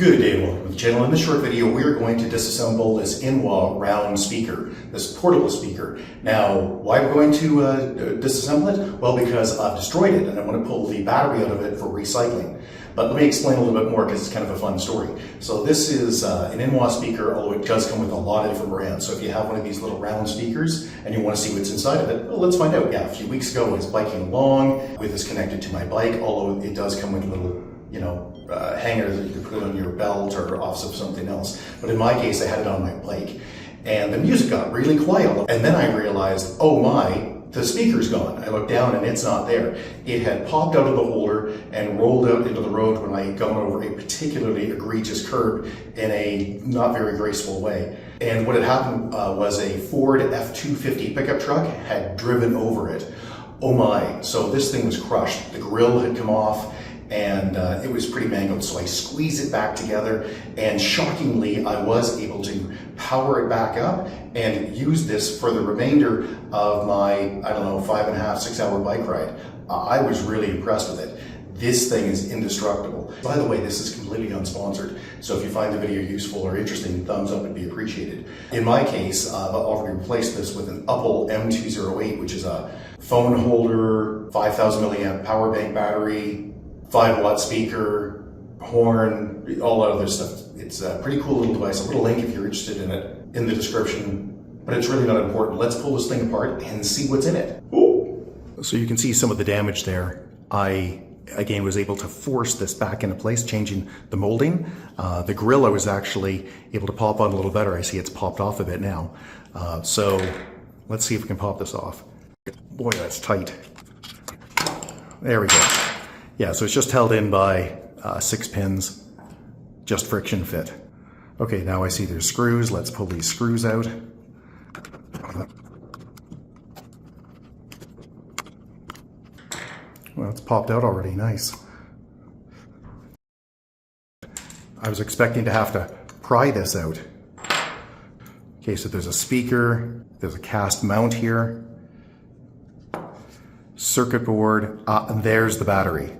Good day and welcome to the channel. In this short video, we are going to disassemble this Inwa round speaker, this portable speaker. Now, why we're going to disassemble it? Well, because I've destroyed it and I want to pull the battery out of it for recycling. But let me explain a little bit more because it's kind of a fun story. So this is an Inwa speaker, although it does come with a lot of different brands. So if you have one of these little round speakers and you want to see what's inside of it, well, let's find out. Yeah, a few weeks ago I was biking along with this connected to my bike, although it does come with a little, hanger that you can put on your belt or off of something else. But in my case, I had it on my bike. And the music got really quiet. And then I realized, oh my, the speaker's gone. I looked down and it's not there. It had popped out of the holder and rolled out into the road when I had gone over a particularly egregious curb in a not very graceful way. And what had happened was a Ford F-250 pickup truck had driven over it. Oh my, so this thing was crushed. The grill had come off and it was pretty mangled. So I squeezed it back together and shockingly, I was able to power it back up and use this for the remainder of my, 5.5, 6 hour bike ride. I was really impressed with it. This thing is indestructible. By the way, this is completely unsponsored, so if you find the video useful or interesting, thumbs up would be appreciated. In my case, I've already replaced this with an Apple M208, which is a phone holder, 5,000 milliamp power bank battery, 5-watt speaker, horn, all that other stuff. It's a pretty cool little device. A little link if you're interested in it in the description, but it's really not important. Let's pull this thing apart and see what's in it. Ooh. So you can see some of the damage there. I, again, was able to force this back into place, changing the molding. The grill I was actually able to pop on a little better. I see it's popped off a bit now. So let's see if we can pop this off. Boy, that's tight. There we go. Yeah, so it's just held in by 6 pins, just friction fit. Okay, now I see there's screws. Let's pull these screws out. Well, it's popped out already, nice. I was expecting to have to pry this out. Okay, so there's a speaker, there's a cast mount here, circuit board, and there's the battery.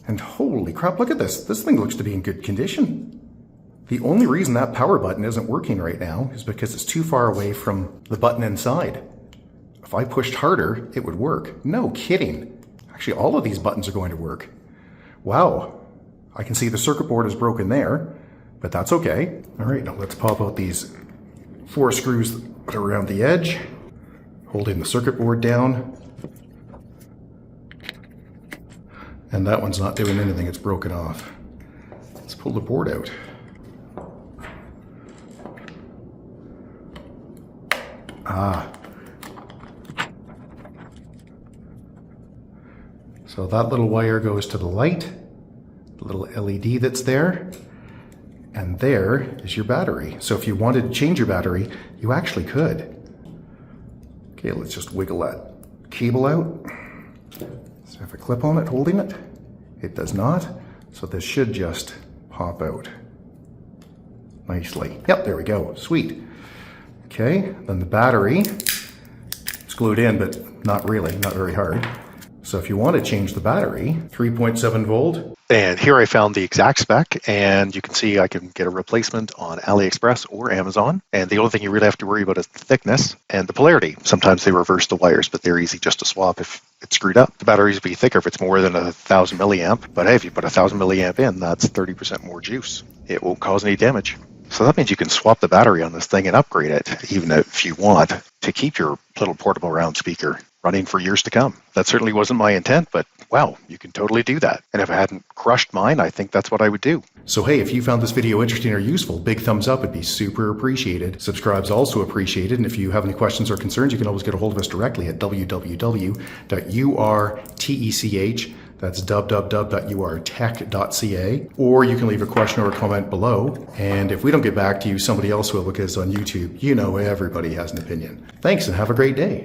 And holy crap, look at this. This thing looks to be in good condition. The only reason that power button isn't working right now is because it's too far away from the button inside. If I pushed harder, it would work. No kidding. Actually, all of these buttons are going to work. Wow. I can see the circuit board is broken there, but that's okay. All right, now let's pop out these 4 screws that are around the edge, holding the circuit board down. And that one's not doing anything, it's broken off. Let's pull the board out. So that little wire goes to the light, the little LED that's there, and there is your battery. So if you wanted to change your battery, you actually could. Okay, let's just wiggle that cable out. So I have a clip on it holding it. It does not. So this should just pop out nicely. Yep, there we go. Sweet. Okay, then the battery is glued in, but not really, not very hard. So if you want to change the battery, 3.7 volt. And here I found the exact spec, and you can see I can get a replacement on AliExpress or Amazon. And the only thing you really have to worry about is the thickness and the polarity. Sometimes they reverse the wires, but they're easy just to swap if it's screwed up. The batteries will be thicker if it's more than 1,000 milliamp. But hey, if you put 1,000 milliamp in, that's 30% more juice. It won't cause any damage. So that means you can swap the battery on this thing and upgrade it, even if you want, to keep your little portable round speaker running for years to come. That certainly wasn't my intent, but wow, you can totally do that. And if I hadn't crushed mine, I think that's what I would do. So hey, if you found this video interesting or useful, big thumbs up would be super appreciated. Subscribe's also appreciated, and if you have any questions or concerns, you can always get a hold of us directly at www.urtech, that's www.urtech.ca, or you can leave a question or a comment below, and if we don't get back to you, somebody else will, because on YouTube, everybody has an opinion. Thanks and have a great day.